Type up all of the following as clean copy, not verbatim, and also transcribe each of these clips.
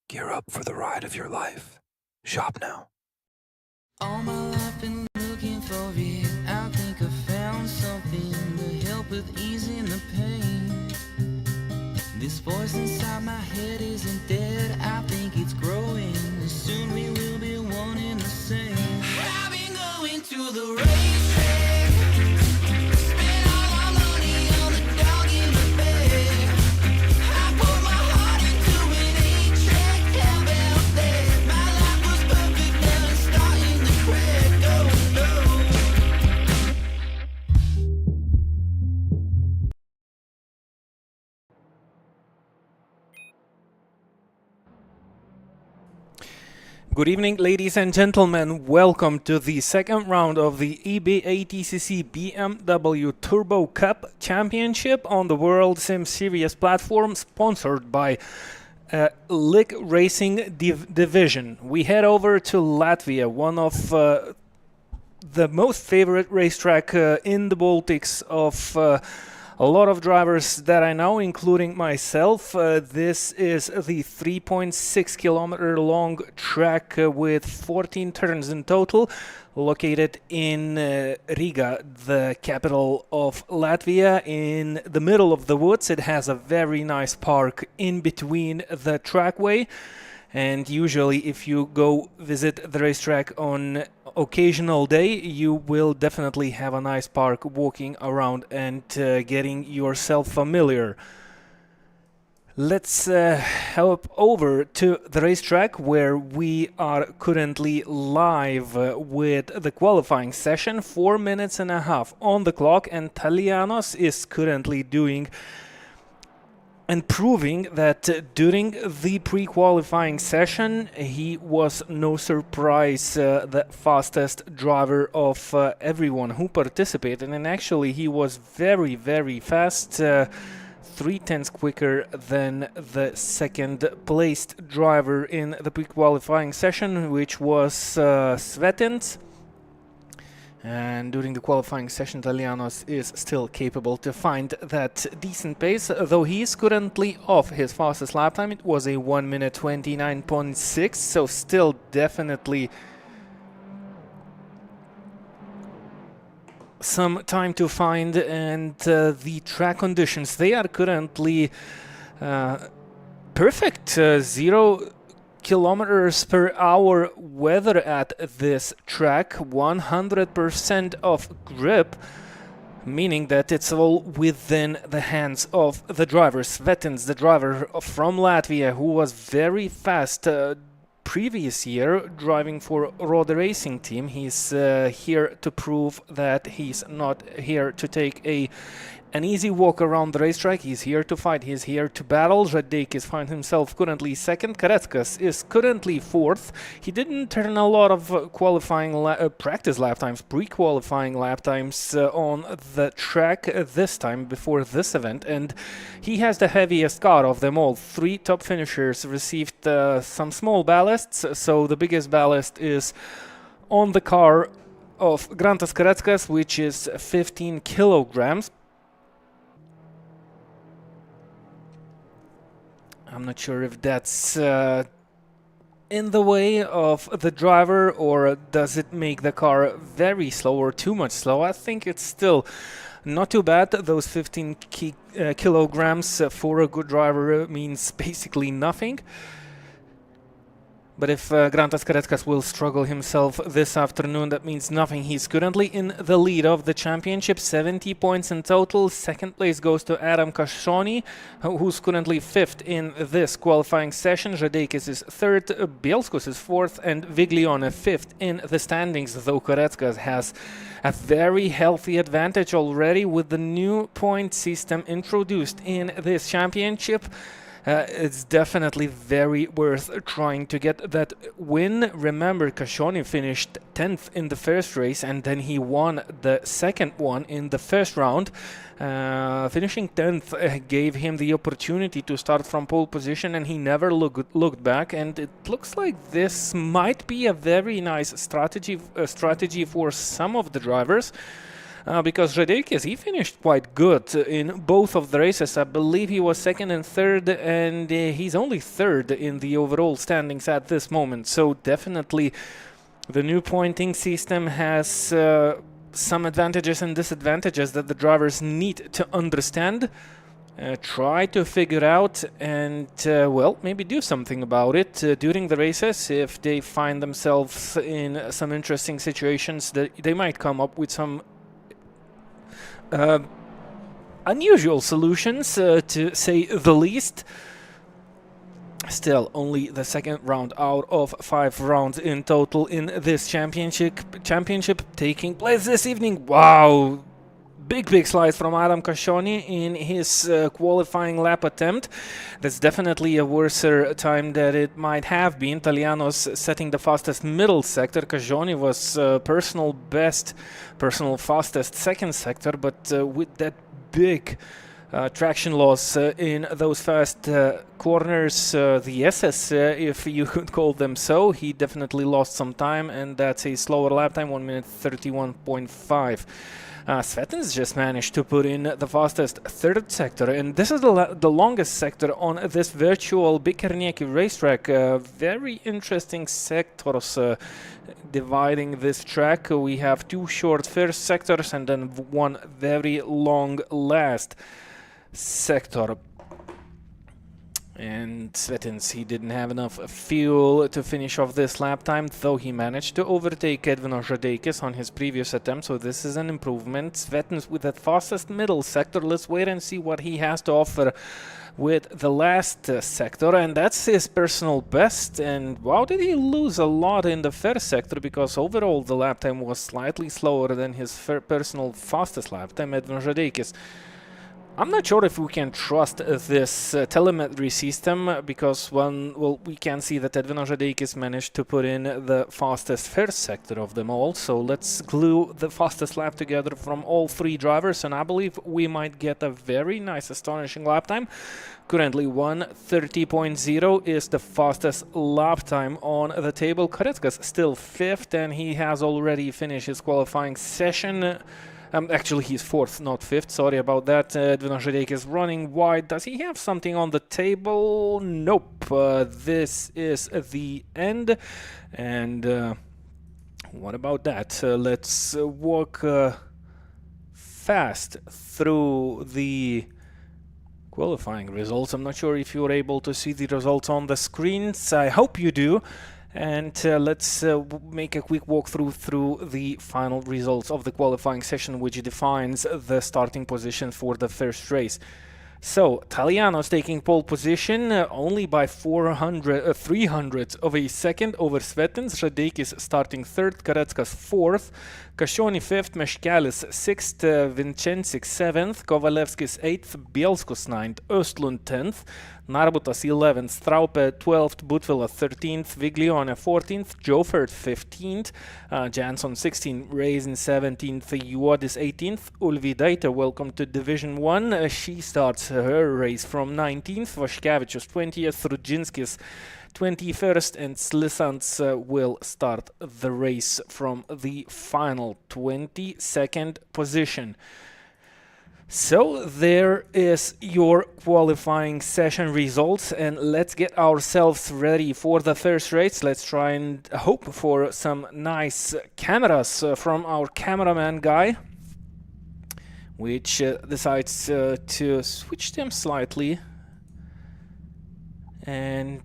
Gear up for the ride of your life. Shop now. All my life been looking for it. I think I found something to help with easing the pain. This voice inside my head isn't dead. I think it's growing. Soon we will be one and the same. I've been going to the racetrack. Spent all my money on the dog in the bed. I put my heart into an 8-track. How about that? My life was perfect, now it's starting to crack. Oh no. Good evening, ladies and gentlemen. Welcome to the second round of the E-Batcc BMW Turbo Cup Championship on the World Sim Series platform, sponsored by Lig Racing Division. We head over to Latvia, one of the most favorite racetrack in the Baltics of a lot of drivers that I know, including myself. This is the 3.6 kilometer long track with 14 turns in total, located in Riga, the capital of Latvia, in the middle of the woods. It has a very nice park in between the trackway. And usually if you go visit the racetrack on occasional day, you will definitely have a nice park walking around and getting yourself familiar. Let's help over to the racetrack where we are currently live with the qualifying session. 4 minutes and a half on the clock, and Talianos is currently doing and proving that during the pre-qualifying session he was no surprise the fastest driver of everyone who participated, and actually he was very fast, 3/10 quicker than the second placed driver in the pre-qualifying session, which was Svetins. And during the qualifying session, Talianos is still capable to find that decent pace, though he is currently off his fastest lap time. It was a 1 minute 29.6, so still definitely some time to find. And the track conditions, they are currently perfect. 0 kilometers per hour weather at this track, 100% of grip, meaning that it's all within the hands of the driver. Svetins, the driver from Latvia, who was very fast previous year driving for Road Racing team. He's here to prove that he's not here to take an easy walk around the racetrack. He's here to fight, he's here to battle. Ziedas finds himself currently second. Kaunas is currently fourth. He didn't turn a lot of qualifying practice lap times, pre-qualifying lap times on the track this time before this event, and he has the heaviest car of them all. 3 top finishers received some small ballasts, so the biggest ballast is on the car of Grantas Kaunas, which is 15 kilograms. I'm not sure if that's in the way of the driver, or does it make the car very slow or too much slow. I think it's still not too bad. Those 15 kilograms for a good driver means basically nothing. But if Grantas Kaunas will struggle himself this afternoon, that means nothing. He's currently in the lead of the championship, 70 points in total. Second place goes to Adam Kashoni, who's currently fifth in this qualifying session. Ziedas is third, Bielskus is fourth, and Viglione fifth in the standings, though Kaunas has a very healthy advantage already with the new point system introduced in this championship. It's definitely very worth trying to get that win. Remember, Kashoni finished 10th in the first race, and then he won the second one in the first round. Finishing 10th gave him the opportunity to start from pole position, and he never looked back. And it looks like this might be a very nice strategy for some of the drivers. because Žadeikis, he finished quite good in both of the races. I believe he was second and third, and he's only third in the overall standings at this moment. So definitely the new pointing system has some advantages and disadvantages that the drivers need to understand, try to figure out, and well, maybe do something about it during the races. If they find themselves in some interesting situations, that they might come up with some unusual solutions, to say the least. Still, only the second round out of 5 rounds in total in this championship taking place this evening. Wow! Big slice from Adam Cascioni in his qualifying lap attempt. That's definitely a worser time than it might have been. Italianos setting the fastest middle sector. Cascioni was personal fastest second sector, but with that big traction loss in those fast corners, the SS, if you could call them so, he definitely lost some time, and that's a slower lap time, 1 minute 31.5. Svetens just managed to put in the fastest third sector, and this is the longest sector on this virtual Bikernieki racetrack. Very interesting sectors dividing this track. We have 2 short first sectors and then 1 very long last sector. And Svetens, he didn't have enough fuel to finish off this lap time, though he managed to overtake Edvino Žadeikis on his previous attempt, so this is an improvement. Svetens with the fastest middle sector. Let's wait and see what he has to offer with the last sector, and that's his personal best. And wow, did he lose a lot in the first sector, because overall the lap time was slightly slower than his personal fastest lap time, Edvino Žadeikis. I'm not sure if we can trust this telemetry system, because we can see that Edvino Žadeikis managed to put in the fastest first sector of them all. So let's glue the fastest lap together from all 3 drivers, and I believe we might get a very nice, astonishing lap time. Currently 1:30.0 is the fastest lap time on the table. Koretskas still 5th, and he has already finished his qualifying session. Actually, he's 4th, not 5th. Sorry about that. Edvino Žadeikis is running wide. Does he have something on the table? Nope. This is the end. And what about that? Let's walk fast through the qualifying results. I'm not sure if you're able to see the results on the screens. I hope you do. And let's make a quick walkthrough through the final results of the qualifying session, which defines the starting position for the first race. So, Italiano's taking pole position only by 300 of a second over Svetens. Žadeikis starting 3rd, Koretskas 4th, Cascioni 5th, Meškelis 6th, Vincenzik 7th, Kovalevskis 8th, Bielskus 9th, Östlund 10th, Narbutas 11th, Straupe 12th, Butvila 13th, Viglione 14th, Jofert 15th, Jansson 16th, Raisin 17th, Juodis 18th, Ulvidaita, welcome to Division 1. She starts her race from 19th, Vaškevičius 20th, Rudzinskis 21st, and Slisants will start the race from the final 22nd position. So there is your qualifying session results, and let's get ourselves ready for the first race. Let's try and hope for some nice cameras from our cameraman guy, which decides to switch them slightly. And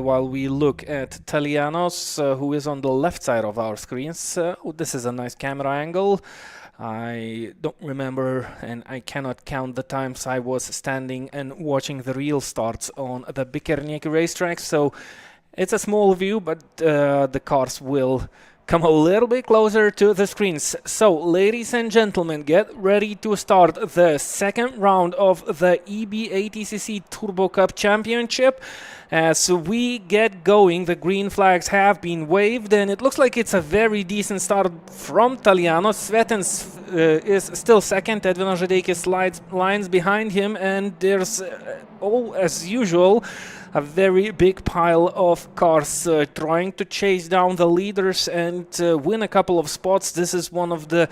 while we look at Italianos, who is on the left side of our screens, this is a nice camera angle. I don't remember, and I cannot count the times I was standing and watching the real starts on the Bikernieki racetrack, so it's a small view, but the cars will come a little bit closer to the screens. So, ladies and gentlemen, get ready to start the second round of the E-Batcc Turbo Cup Championship. As we get going, the green flags have been waved, and it looks like it's a very decent start from Italiano. Svetens is still second, Edvino Žadeikis lines behind him, and there's, all as usual, a very big pile of cars trying to chase down the leaders and win a couple of spots. This is one of the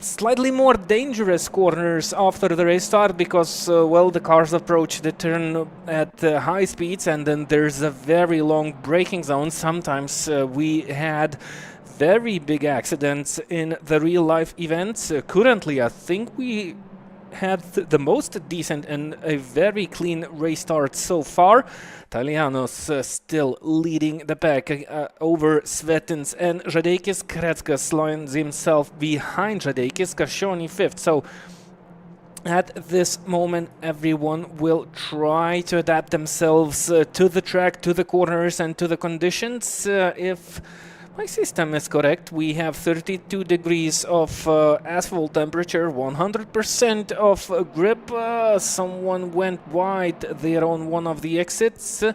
Slightly more dangerous corners after the race start because, well, the cars approach the turn at high speeds and then there's a very long braking zone. Sometimes we had very big accidents in the real-life events. Currently, I think we had the most decent and a very clean race start so far. Italianos still leading the pack over Svetins and Žadeikis. Kreckas lines himself behind Žadeikis, Kašoni 5th. So at this moment everyone will try to adapt themselves to the track, to the corners and to the conditions. If my system is correct, we have 32 degrees of asphalt temperature, 100% of grip. Someone went wide there on one of the exits. It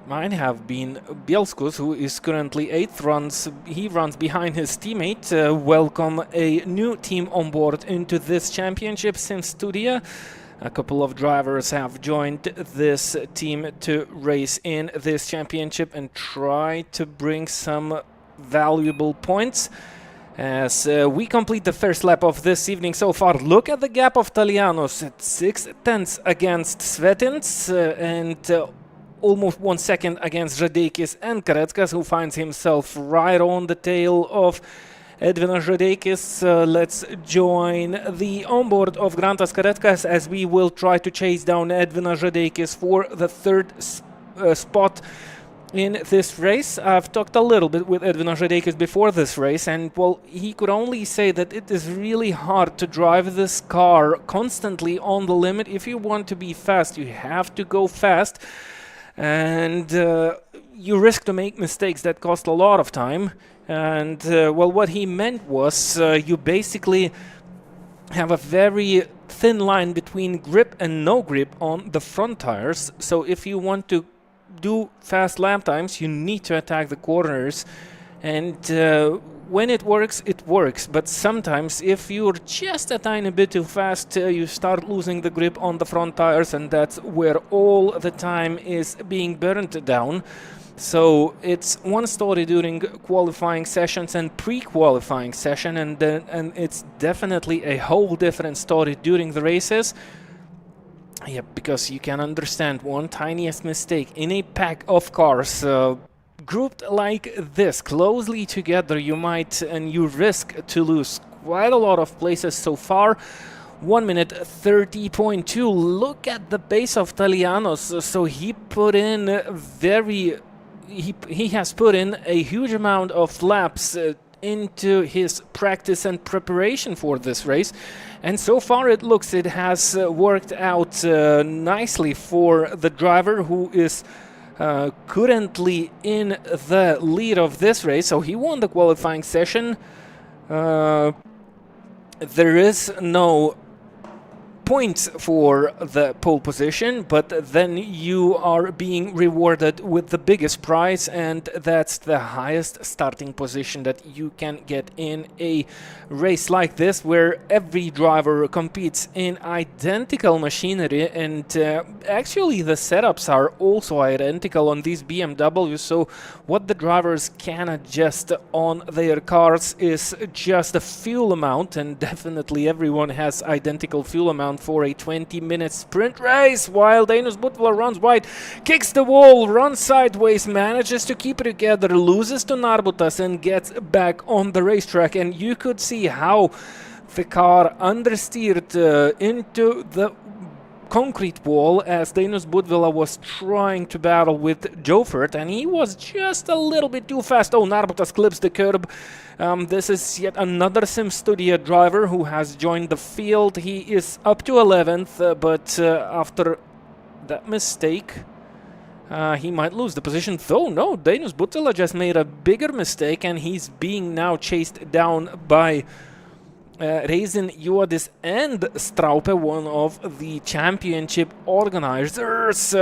might have been Bielskus, who is currently 8th. He runs behind his teammate. Welcome a new team on board into this championship, Simstudia. A couple of drivers have joined this team to race in this championship and try to bring some valuable points. As we complete the first lap of this evening so far, look at the gap of Italianos at 6/10 against Svetins and almost 1 second against Žadeikis and Kreckas, who finds himself right on the tail of Edvinas Žadeikis. Let's join the onboard of Grantas Kreckas as we will try to chase down Edvinas Žadeikis for the third spot in this race. I've talked a little bit with Edvinas Žadeikis before this race, and well, he could only say that it is really hard to drive this car constantly on the limit. If you want to be fast, you have to go fast, and you risk to make mistakes that cost a lot of time. And well, what he meant was you basically have a very thin line between grip and no grip on the front tires. So if you want to do fast lap times, you need to attack the corners. And when it works, it works. But sometimes if you're just a tiny bit too fast, you start losing the grip on the front tires, and that's where all the time is being burnt down. So it's one story during qualifying sessions and pre-qualifying session, and it's definitely a whole different story during the races. Yeah, because you can understand one tiniest mistake in a pack of cars grouped like this closely together, you risk to lose quite a lot of places so far. 1 minute 30.2. Look at the pace of Italianos. So he put in he has put in a huge amount of laps into his practice and preparation for this race, and so far it looks it has worked out nicely for the driver who is currently in the lead of this race. So he won the qualifying session. There is no points for the pole position, but then you are being rewarded with the biggest prize, and that's the highest starting position that you can get in a race like this, where every driver competes in identical machinery, and actually the setups are also identical on these BMWs. So what the drivers can adjust on their cars is just the fuel amount, and definitely everyone has identical fuel amount for a 20-minute sprint race, while Dainius Butvila runs wide, kicks the wall, runs sideways, manages to keep it together, loses to Narbutas and gets back on the racetrack. And you could see how the car understeered into the concrete wall as Dainius Butvila was trying to battle with Jofert, and he was just a little bit too fast. Oh, Narbutas clips the curb. This is yet another Simstudia driver who has joined the field. He is up to 11th, but after that mistake, he might lose the position. Though, no, Dainius Butvila just made a bigger mistake, and he's being now chased down by Reizin, Juodis and Straupe, one of the championship organizers.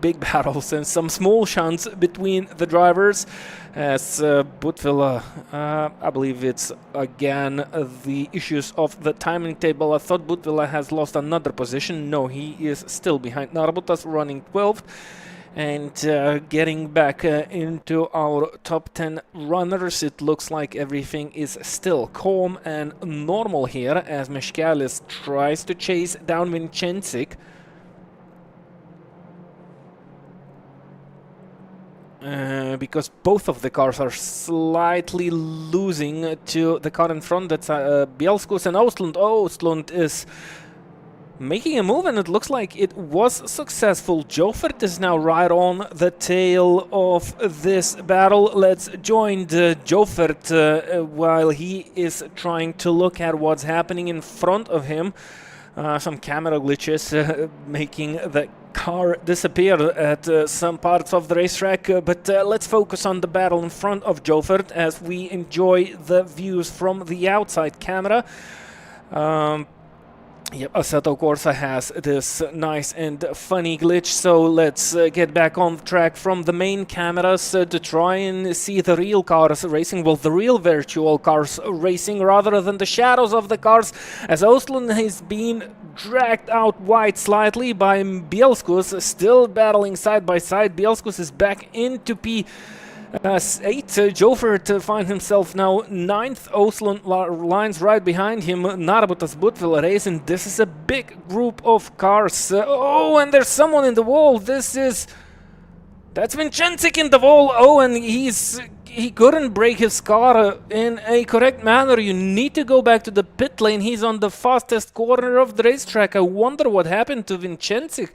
Big battles and some small shunts between the drivers, as Butvila, I believe it's again the issues of the timing table. I thought Butvila has lost another position. No, he is still behind Narbutas, running 12th. And getting back into our top 10 runners, it looks like everything is still calm and normal here as Meškelis tries to chase down Vinchenczyk. Because both of the cars are slightly losing to the car in front. That's Bielskus and Ostlund. Ostlund is making a move, and it looks like it was successful. Jofert is now right on the tail of this battle. Let's join Jofert while he is trying to look at what's happening in front of him. Some camera glitches making the car disappear at some parts of the racetrack, but let's focus on the battle in front of Jofert as we enjoy the views from the outside camera. Yep, Assetto Corsa has this nice and funny glitch, so let's get back on track from the main cameras to try and see the real cars racing, well, the real virtual cars racing rather than the shadows of the cars, as Ostlund has been dragged out wide slightly by Bielskus, still battling side by side. Bielskus is back into P8. Jofert finds himself now 9th. Ostlund lines right behind him. Narbutas Butvila racing. This is a big group of cars. Oh, and there's someone in the wall. That's Vinchenczyk in the wall. Oh, and he couldn't brake his car in a correct manner. You need to go back to the pit lane. He's on the fastest corner of the racetrack. I wonder what happened to Vinchenczyk.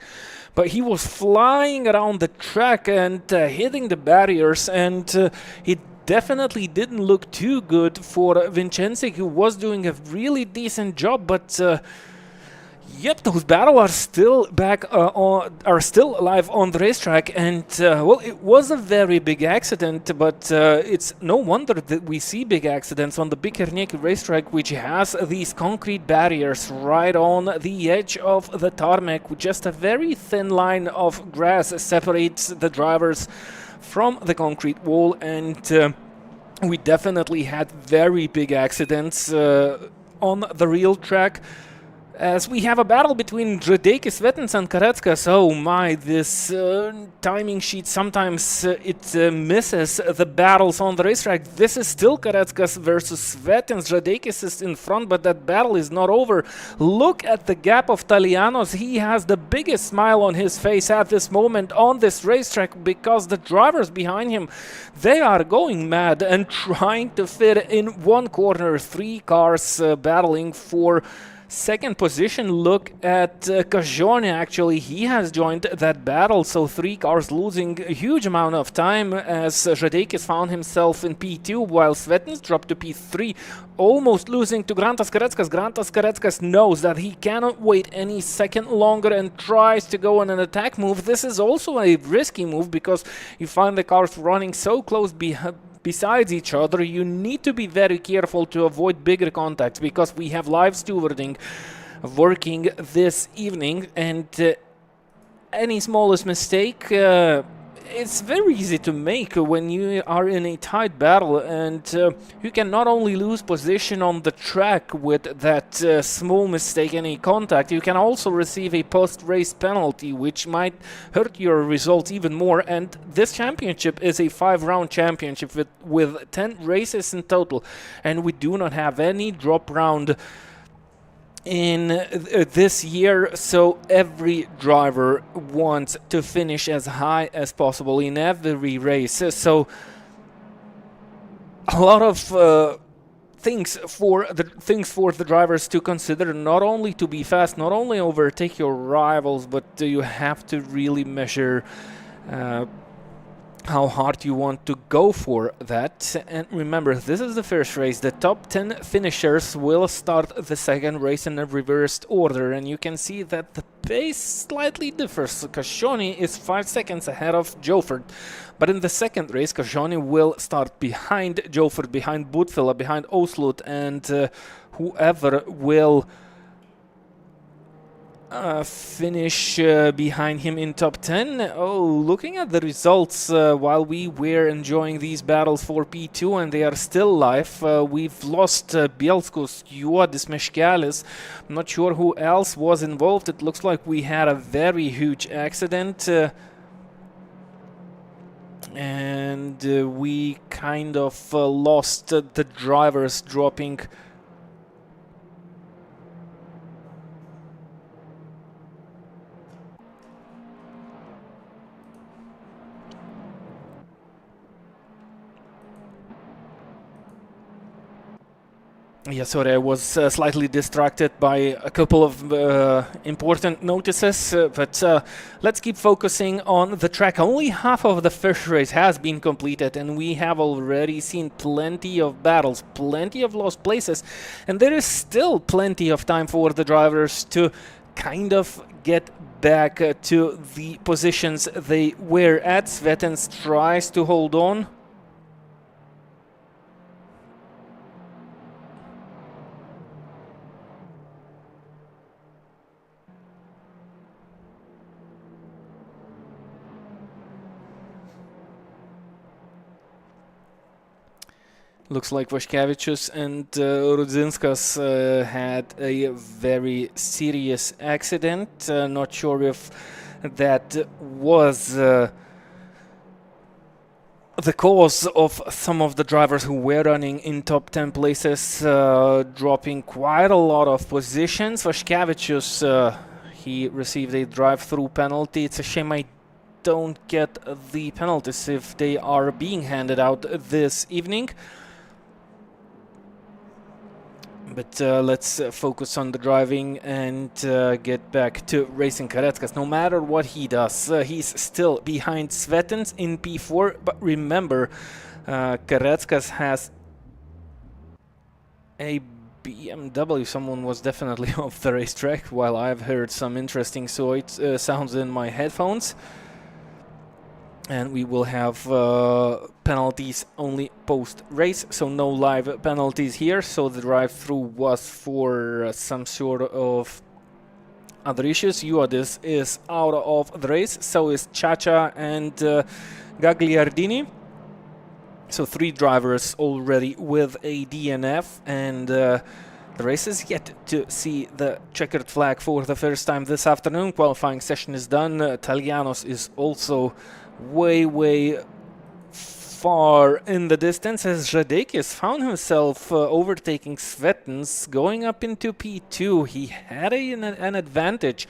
But he was flying around the track and hitting the barriers, and he definitely didn't look too good for Vinchenczyk, who was doing a really decent job. But yep, those battles are still are still alive on the racetrack, and well, it was a very big accident, but it's no wonder that we see big accidents on the Bikernieki racetrack, which has these concrete barriers right on the edge of the tarmac, with just a very thin line of grass separates the drivers from the concrete wall, and we definitely had very big accidents on the real track. As we have a battle between Radeikis, Svetins and Kareckas. Oh my, this timing sheet, sometimes it misses the battles on the racetrack. This is still Kareckas versus Svetins. Radeikis is in front, but that battle is not over. Look at the gap of Talianos. He has the biggest smile on his face at this moment on this racetrack, because the drivers behind him, they are going mad and trying to fit in one corner. 3 cars battling for second position. Look at Kajone, actually, he has joined that battle, so 3 cars losing a huge amount of time as Radeikis found himself in P2 while Svetins dropped to P3, almost losing to Grantas Kareckas. Grantas Kareckas knows that he cannot wait any second longer and tries to go on an attack move. This is also a risky move because you find the cars running so close besides each other. You need to be very careful to avoid bigger contacts, because we have live stewarding working this evening, and any smallest mistake, it's very easy to make when you are in a tight battle, and you can not only lose position on the track with that small mistake, any contact, you can also receive a post-race penalty, which might hurt your results even more. And this championship is a 5-round championship with 10 races in total, and we do not have any drop round in this year, so every driver wants to finish as high as possible in every race. So a lot of things for the drivers to consider, not only to be fast, not only overtake your rivals, but you have to really measure how hard you want to go for that. And remember, this is the first race. The top 10 finishers will start the second race in a reversed order, and you can see that the pace slightly differs. Kashoni is 5 seconds ahead of Jofert, but in the second race Kashoni will start behind Jofert, behind Butvila, behind Ostlund, and whoever will finish behind him in top 10. Oh, looking at the results while we were enjoying these battles for P2, and they are still live, we've lost Bielskus, Ziedas, Meškelis. I'm not sure who else was involved. It looks like we had a very huge accident. and we kind of lost the drivers dropping. Yeah, sorry, I was slightly distracted by a couple of important notices, but let's keep focusing on the track. Only half of the first race has been completed, and we have already seen plenty of battles, plenty of lost places, and there is still plenty of time for the drivers to kind of get back to the positions they were at. Svetens tries to hold on. Looks like Vaškevičius and Rudzinskas had a very serious accident. Not sure if that was the cause of some of the drivers who were running in top 10 places dropping quite a lot of positions. Vaškevičius, he received a drive-through penalty. It's a shame I don't get the penalties if they are being handed out this evening. But let's focus on the driving and get back to racing. Kareckas, no matter what he does, he's still behind Svetens in P4. But remember, Kareckas has a BMW. Someone was definitely off the racetrack while I've heard some interesting sounds in my headphones. And we will have penalties only post-race, so no live penalties here. So the drive-through was for some sort of other issues. Ziedas is out of the race, so is Chacha and Gagliardini. So 3 drivers already with a DNF, and the race is yet to see the checkered flag for the first time this afternoon. Qualifying session is done. Talianos is also way far in the distance, as Radekis found himself overtaking Svetens going up into P2. He had an advantage,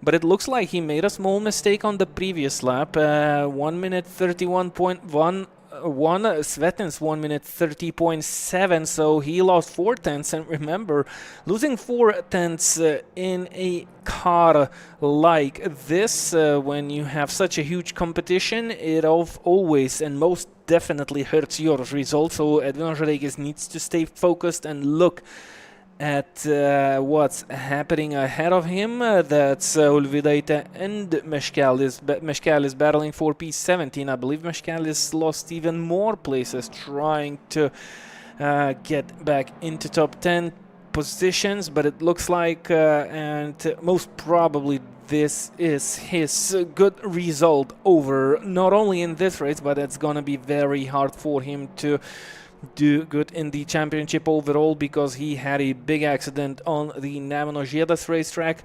but it looks like he made a small mistake on the previous lap. 1 minute 31.1. Svetens 1 minute 30.7, so he lost 4 tenths. And remember, losing 4 tenths in a car like this, when you have such a huge competition, it always and most definitely hurts your results. So Edvin Radekis needs to stay focused and look at what's happening ahead of him. That's Ulvidaite and Meškelis. Meškelis battling for P17. I believe Meškelis lost even more places trying to get back into top 10 positions, but it looks like, and most probably, this is his good result over not only in this race, but it's gonna be very hard for him to do good in the championship overall, because he had a big accident on the Nemuno Ziedas racetrack.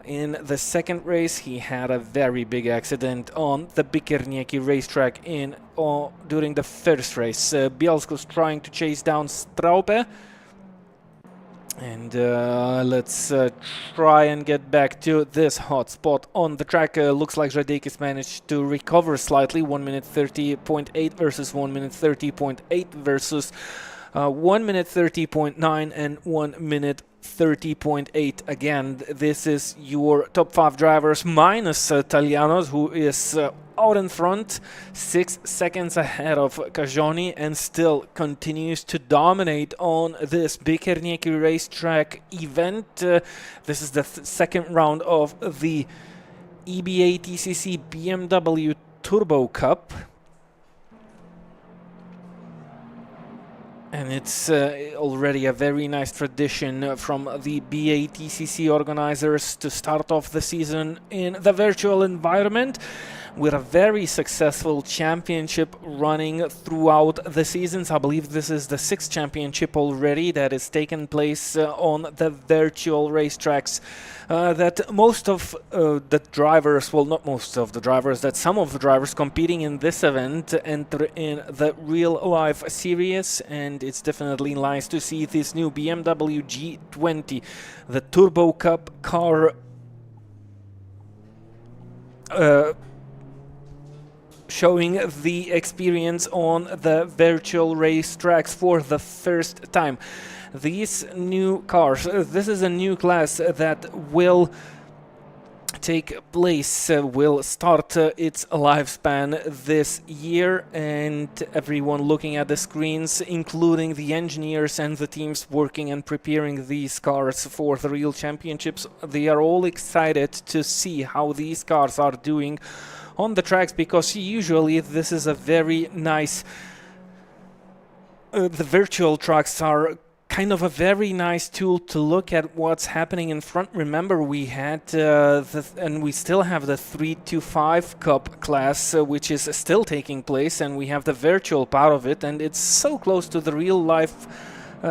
In the second race, he had a very big accident on the Bikernieki racetrack during the first race. Bielskos trying to chase down Straupe. And let's try and get back to this hot spot on the track. Looks like Radekis managed to recover slightly. 1 minute 30.8 versus 1 minute 30.8 versus 1 minute 30.9 and 1 minute 30.8. Again, this is your top 5 drivers minus Talianos, who is out in front, 6 seconds ahead of Cajoni, and still continues to dominate on this Bikernieki racetrack event. This is the second round of the E-Batcc BMW Turbo Cup. And it's already a very nice tradition from the BATCC organizers to start off the season in the virtual environment. with a very successful championship running throughout the seasons. I believe this is the 6th championship already that is taking place on the virtual racetracks. That most of the drivers, well, not most of the drivers, that some of the drivers competing in this event enter in the real life series, and it's definitely nice to see this new BMW G20, the Turbo Cup car, showing the experience on the virtual race tracks for the first time. These new cars, this is a new class that will take place, will start its lifespan this year, and everyone looking at the screens, including the engineers and the teams working and preparing these cars for the real championships, they are all excited to see how these cars are doing on the tracks, because usually this is a very nice, the virtual tracks are kind of a very nice tool to look at what's happening in front. Remember, we had and we still have the 325 Cup class, which is still taking place, and we have the virtual part of it, and it's so close to the real life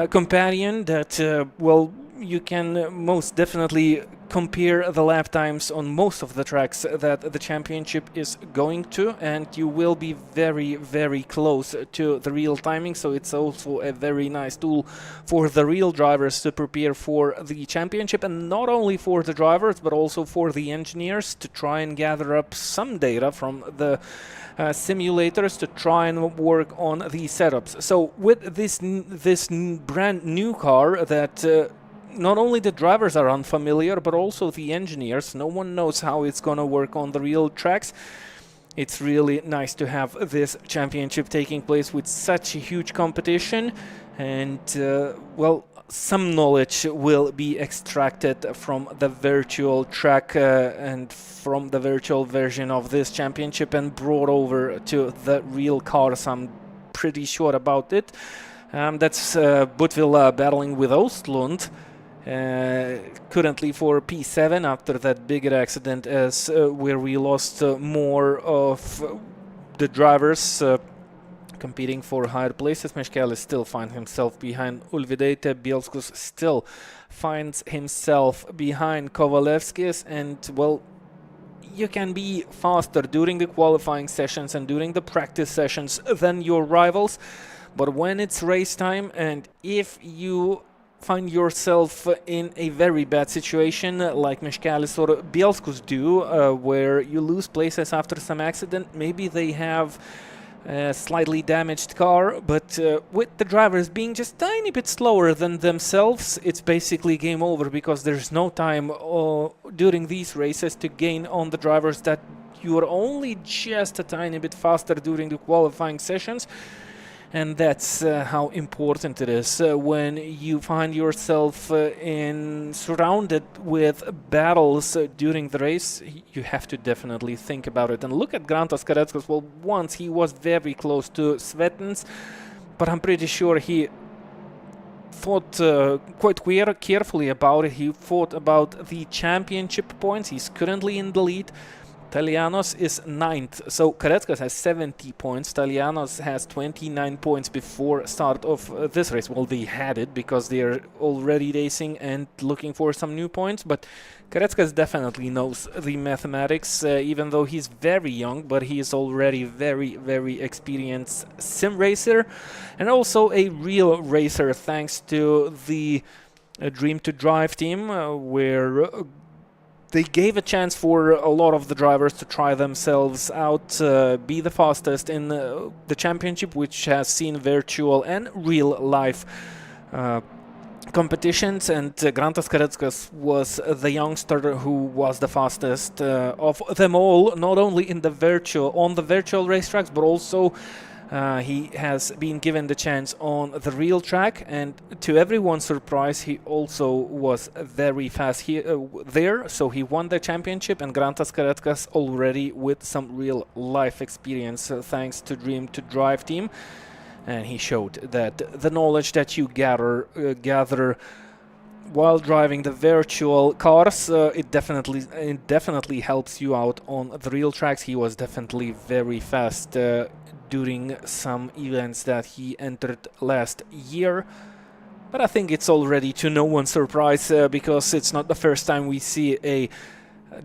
companion that, well, you can most definitely compare the lap times on most of the tracks that the championship is going to, and you will be very, very close to the real timing. So it's also a very nice tool for the real drivers to prepare for the championship, and not only for the drivers but also for the engineers to try and gather up some data from the simulators to try and work on the setups. So with this brand new car that not only the drivers are unfamiliar, but also the engineers. No one knows how it's going to work on the real tracks. It's really nice to have this championship taking place with such a huge competition, and well, some knowledge will be extracted from the virtual track and from the virtual version of this championship and brought over to the real cars. I'm pretty sure about it. That's Butvilla battling with Ostlund. Currently for P7 after that bigger accident, as where we lost more of the drivers competing for higher places. Meškelis still finds himself behind Ulvidaite. Bielskus still finds himself behind Kovalevskis, and well, you can be faster during the qualifying sessions and during the practice sessions than your rivals, but when it's race time, and if you find yourself in a very bad situation like Meškelis or Bielskus do, where you lose places after some accident, maybe they have a slightly damaged car, but with the drivers being just a tiny bit slower than themselves, it's basically game over, because there's no time during these races to gain on the drivers that you are only just a tiny bit faster during the qualifying sessions. And that's how important it is when you find yourself surrounded with battles during the race. You have to definitely think about it. And look at Grantas Kareckas. Well, once he was very close to Svetins, but I'm pretty sure he thought quite carefully about it. He thought about the championship points. He's currently in the lead. Talianos is 9th, so Kareckas has 70 points. Talianos has 29 points before start of this race. Well, they had it because they are already racing and looking for some new points, but Kareckas definitely knows the mathematics, even though he's very young, but he is already very, very experienced sim racer and also a real racer, thanks to the Dream to Drive team, where they gave a chance for a lot of the drivers to try themselves out, be the fastest in the championship, which has seen virtual and real life competitions, and Grantas Kareckas was the youngster who was the fastest of them all, not only on the virtual racetracks, but also he has been given the chance on the real track, and to everyone's surprise, he also was very fast there, so he won the championship. And Grantas Kareckas already with some real life experience, thanks to Dream to Drive team, and he showed that the knowledge that you gather while driving the virtual cars, it definitely helps you out on the real tracks. He was definitely very fast during some events that he entered last year. But I think it's already to no one's surprise because it's not the first time we see a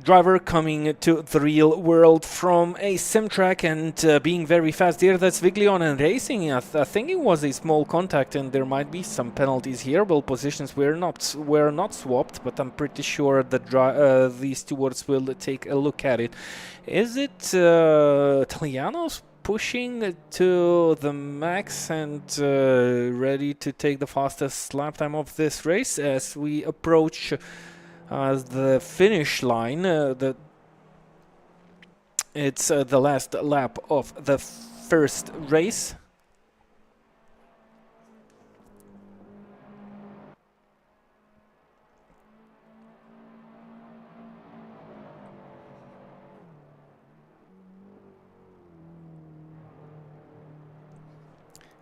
driver coming to the real world from a sim track and being very fast there. That's Viglione Racing. I think it was a small contact and there might be some penalties here. Well, positions were not swapped, but I'm pretty sure that these stewards will take a look at it. Is it Italiano's pushing to the max and ready to take the fastest lap time of this race as we approach the finish line? It's the last lap of the first race.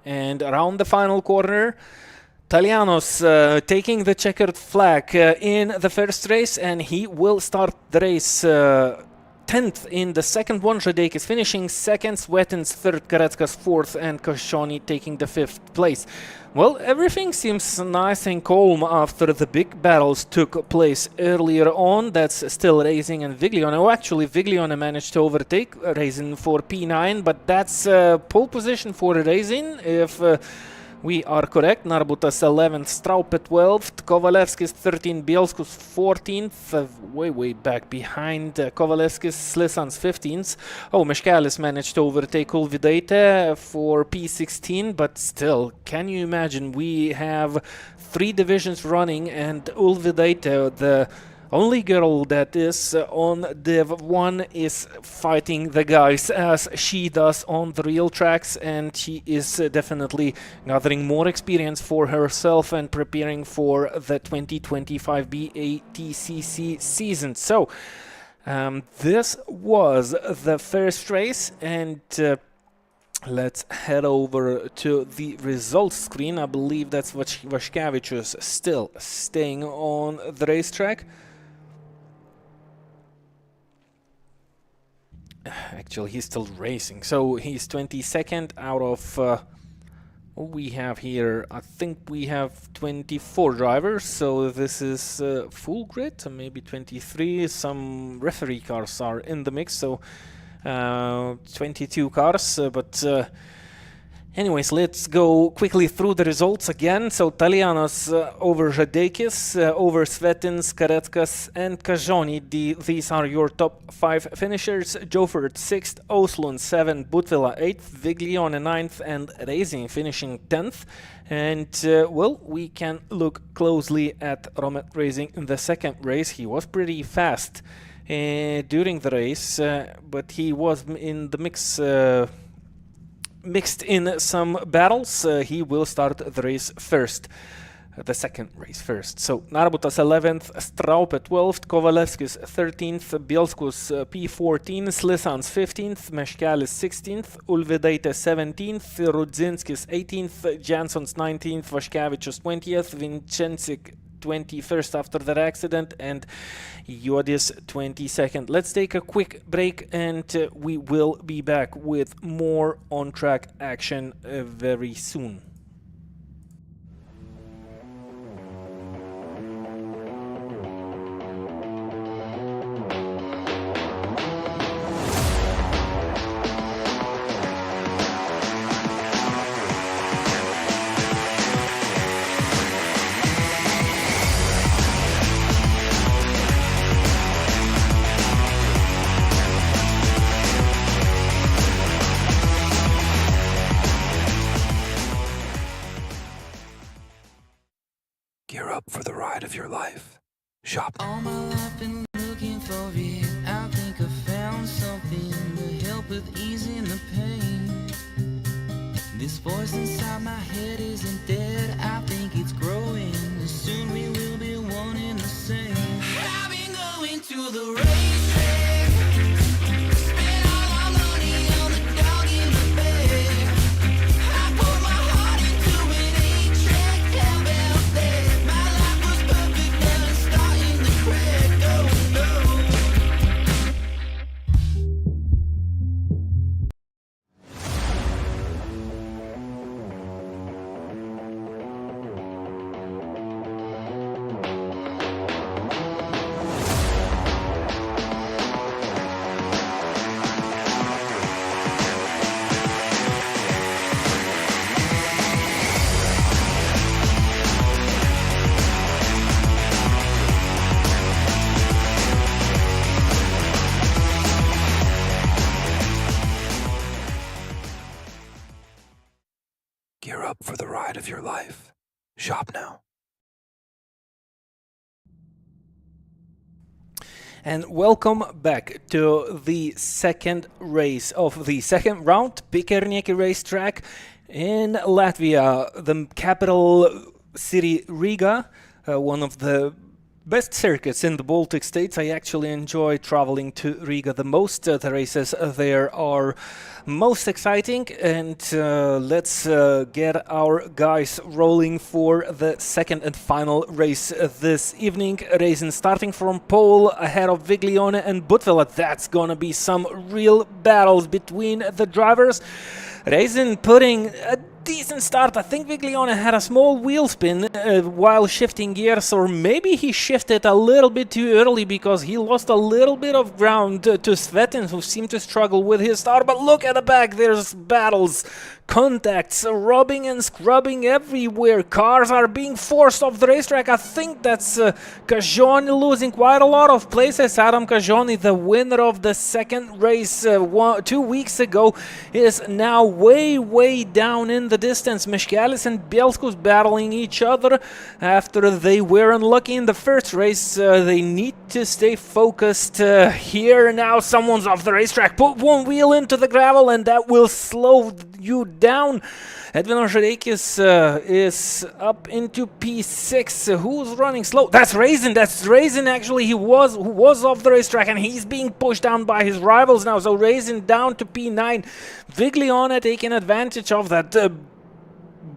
And around the final corner, Talianos taking the checkered flag in the first race, and he will start the race 10th in the second one. Ziedas is finishing second, Svetins third, Kareckas fourth, and Koscioni taking the 5th place. Well, everything seems nice and calm after the big battles took place earlier on. That's still Racing and Viglione. Oh, actually, Viglione managed to overtake Racing for P9, but that's pole position for Racing if we are correct. Narbutas 11th, Straupe 12th, Kovalevskis 13th, Bielskus 14th, way back behind Kovalevskis, Slisans 15th. Oh, Meškelis managed to overtake Ulvidaite for P16, but still, can you imagine? We have 3 divisions running and Ulvidaite, the only girl that is on Div 1, is fighting the guys as she does on the real tracks, and she is definitely gathering more experience for herself and preparing for the 2025 BATCC season. So this was the first race, and let's head over to the results screen. I believe that's Vaškevičius still staying on the racetrack. Actually, he's still racing, so he's 22nd out of what we have here. I think we have 24 drivers, so this is full grid, maybe 23. Some referee cars are in the mix, so 22 cars, but anyways, let's go quickly through the results again. So Talianos over Ziedas, over Svetins, Kareckas and Koscioni. These are your top 5 finishers. Jofert 6th, Oslund 7th, Butvila 8th, Viglione 9th, and Racing finishing 10th. And well, we can look closely at Romet Racing in the second race. He was pretty fast during the race, but he was in the mixed in some battles. He will start the race first, the second race first. So Narbutas 11th, Straupe 12th, Kovalevskis 13th, Bielskus P14, Slisans 15th, Meškelis 16th, Ulvidaite 17th, Rudzinskis 18th, Jansons 19th, Vaškevičius 20th, Vincensik 21st after that accident, and Juodis 22nd. Let's take a quick break and we will be back with more on-track action very soon. Gear up for the ride of your life. Shop. All my life been looking for it. I think I found something to help with easing the pain. This voice inside my head isn't dead. I think it's growing. Soon we will be one and the same. I've been going to the races. Spent all my money on the dog in the bed. I put my heart into an 8-track cowbell bed. My life was perfect. up for the ride of your life. Shop now. And welcome back to the second race of the second round, Bikernieki racetrack in Latvia, the capital city Riga, one of the best circuits in the Baltic states. I actually enjoy traveling to Riga the most. The races there are most exciting, and let's get our guys rolling for the second and final race this evening. Racing starting from pole ahead of Viglione and Butvila. That's gonna be some real battles between the drivers. Racing putting a decent start. I think Viglione had a small wheel spin while shifting gears, or maybe he shifted a little bit too early because he lost a little bit of ground to Svetin, who seemed to struggle with his start. But look at the back, there's battles, contacts, rubbing and scrubbing everywhere. Cars are being forced off the racetrack. I think that's Cagioni losing quite a lot of places. Adam Cagioni, the winner of the second race 2 weeks ago, is now way down in the distance. Miškelis and Bielskus battling each other after they were unlucky in the first race. They need to stay focused here. Now someone's off the racetrack. Put one wheel into the gravel and that will slow you down. Edvin Žadeikis is up into P6. Who's running slow? That's Raisin. That's Raisin. Actually, who was off the racetrack, and he's being pushed down by his rivals now. So Raisin down to P9. Viglione taking advantage of that.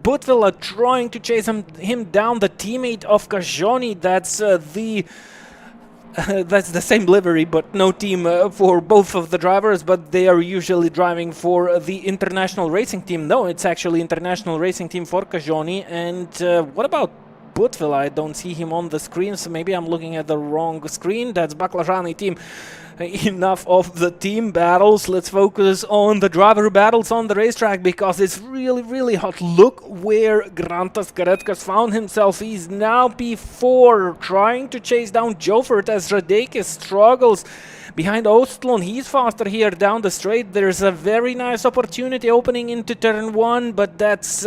Butvila trying to chase him down. The teammate of Cagioni. That's the same livery, but no team for both of the drivers, but they are usually driving for the International Racing Team. No, it's actually International Racing Team for Cagioni. And what about Butvila? I don't see him on the screen, so maybe I'm looking at the wrong screen. That's Baklajani team. Enough of the team battles. Let's focus on the driver battles on the racetrack because it's really hot. Look where Grantas Karetkas found himself. He's now P4, trying to chase down Jofert as Žadeikis struggles behind Ostlund. He's faster here down the straight. There's a very nice opportunity opening into turn 1, but that's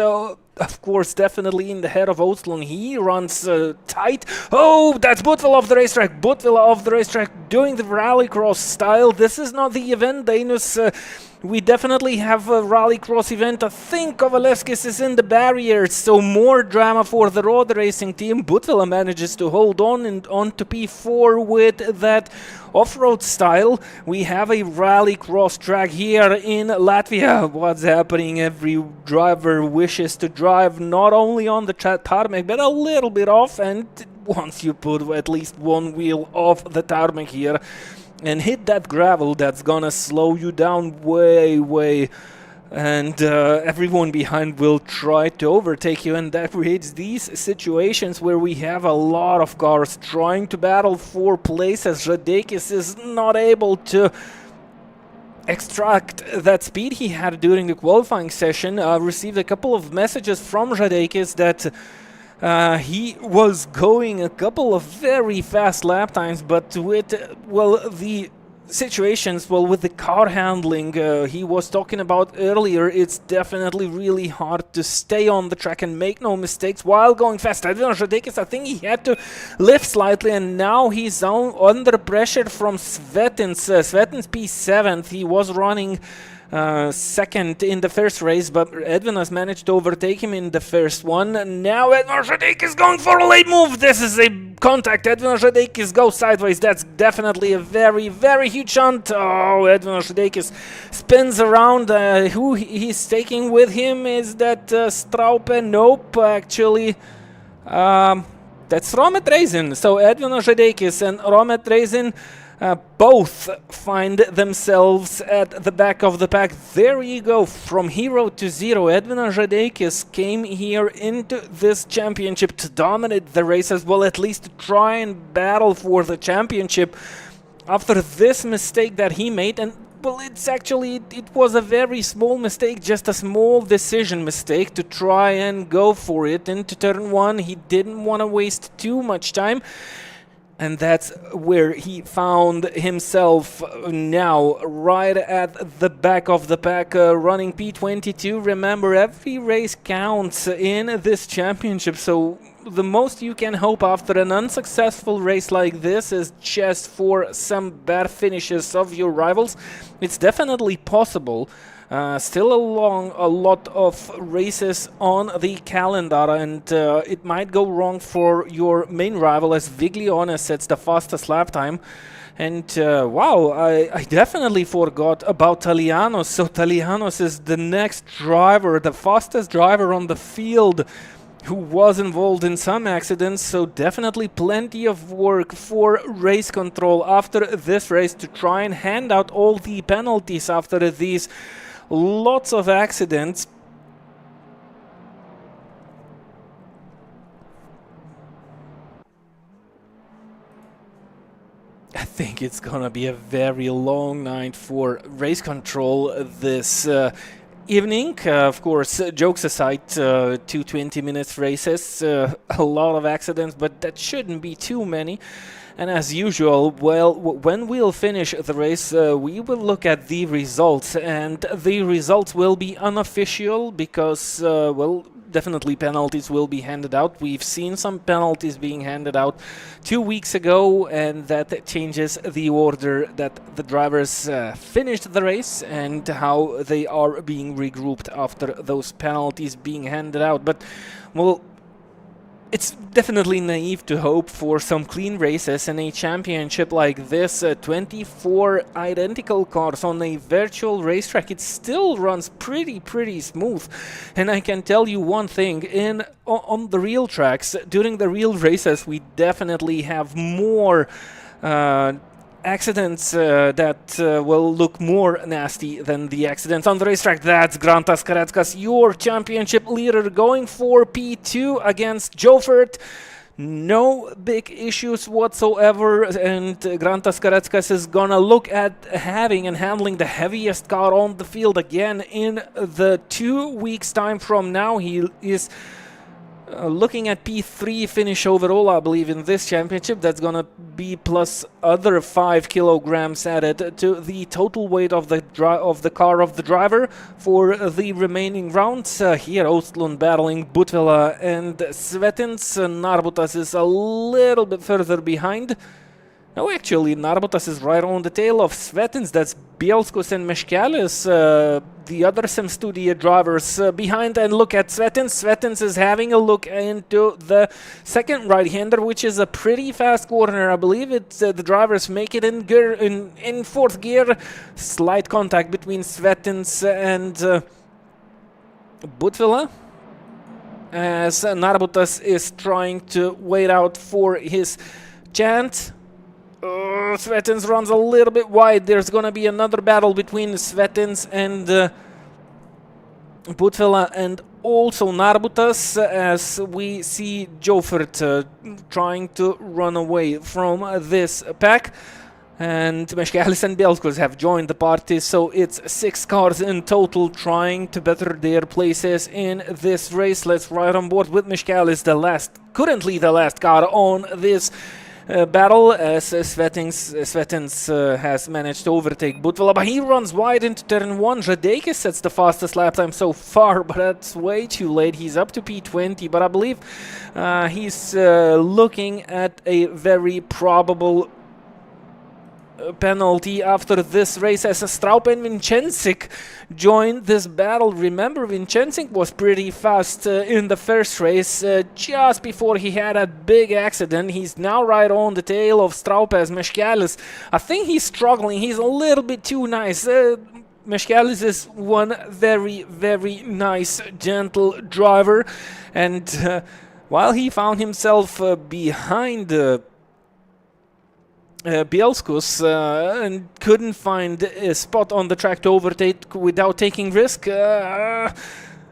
of course definitely in the head of Ostlund. He runs tight. Oh, that's Butvila off the racetrack. Butvila off the racetrack doing the rallycross style. This is not the event, Dainus. We definitely have a rallycross event. I think Kovalevskis is in the barriers, so more drama for the road racing team. Butvila manages to hold on and on to P4 with that off-road style. We have a rallycross track here in Latvia. What's happening? Every driver wishes to drive not only on the tarmac, but a little bit off, and once you put at least one wheel off the tarmac here and hit that gravel, that's gonna slow you down way, and everyone behind will try to overtake you, and that creates these situations where we have a lot of cars trying to battle for places. Žadeikis is not able to extract that speed he had during the qualifying session. I received a couple of messages from Žadeikis that he was going a couple of very fast lap times, but with, the situations, with the car handling he was talking about earlier, it's definitely really hard to stay on the track and make no mistakes while going fast. Edvin Žadeikis, I think he had to lift slightly, and now he's under pressure from Svetin's P7th. He was running second in the first race, but Edvin has managed to overtake him in the first one. Now Edvin Žadeikis is going for a late move. This is a contact. Edvin Žadeikis goes sideways. That's definitely a very huge shunt. Oh, Edvin Žadeikis spins around. Who he's taking with him is that Straupe? Nope, actually. That's Romet Reizin. So Edvin Žadeikis and Romet Reizin both find themselves at the back of the pack. There you go, from hero to zero. Edvin Žadeikis came here into this championship to dominate the race as well, at least to try and battle for the championship after this mistake that he made. And well, it was a very small mistake, just a small decision mistake to try and go for it into turn 1. He didn't want to waste too much time. And that's where he found himself now, right at the back of the pack, running P22. Remember, every race counts in this championship, so the most you can hope after an unsuccessful race like this is just for some bad finishes of your rivals. It's definitely possible. Still a lot of races on the calendar, and it might go wrong for your main rival as Viglione sets the fastest lap time. And wow, I definitely forgot about Talianos. So Talianos is the next driver, the fastest driver on the field, who was involved in some accidents, so definitely plenty of work for race control after this race to try and hand out all the penalties after these lots of accidents. I think it's gonna be a very long night for race control this evening. Of course, jokes aside, 2 20-minute races, a lot of accidents, but that shouldn't be too many. And as usual, well, when we'll finish the race, we will look at the results, and the results will be unofficial because, well, definitely penalties will be handed out. We've seen some penalties being handed out 2 weeks ago, and that changes the order that the drivers finished the race and how they are being regrouped after those penalties being handed out. But, well, it's definitely naive to hope for some clean races in a championship like this. 24 identical cars on a virtual racetrack. It still runs pretty smooth. And I can tell you one thing, on the real tracks, during the real races, we definitely have more accidents that will look more nasty than the accidents on the racetrack. That's Grantas Kareckas, your championship leader, going for P2 against Jofert. No big issues whatsoever, and Grantas Kareckas is gonna look at having and handling the heaviest car on the field again in the 2 weeks time from now. He is looking at P3 finish overall, I believe, in this championship. That's gonna be plus other 5 kilograms added to the total weight of the car of the driver for the remaining rounds. Here, Ostlund battling Butvela and Svetins. Narbutas is a little bit further behind. No, actually, Narbutas is right on the tail of Svetins. That's Bielskos and Meškelis, the other Sim Studio drivers behind. And look at Svetins. Svetins is having a look into the second right-hander, which is a pretty fast corner. I believe it's the drivers make it in fourth gear. Slight contact between Svetins and Butvela, as Narbutas is trying to wait out for his chance. Svetins runs a little bit wide. There's gonna be another battle between Svetins and Butvela and also Narbutas, as we see Jofert trying to run away from this pack. And Meškelis and Bielskos have joined the party, so it's 6 cars in total trying to better their places in this race. Let's ride on board with Meškelis, currently the last car on this battle, as Svetins has managed to overtake Butvela, but he runs wide into turn 1. Žadeikis sets the fastest lap time so far, but that's way too late. He's up to P20, but I believe he's looking at a very probable penalty after this race, as Straub and Vincensik joined this battle. Remember, Vincensik was pretty fast in the first race, just before he had a big accident. He's now right on the tail of Straub as Meškelis. I think he's struggling. He's a little bit too nice. Meškelis is one very nice, gentle driver, and while he found himself behind Bielskos and couldn't find a spot on the track to overtake without taking risk,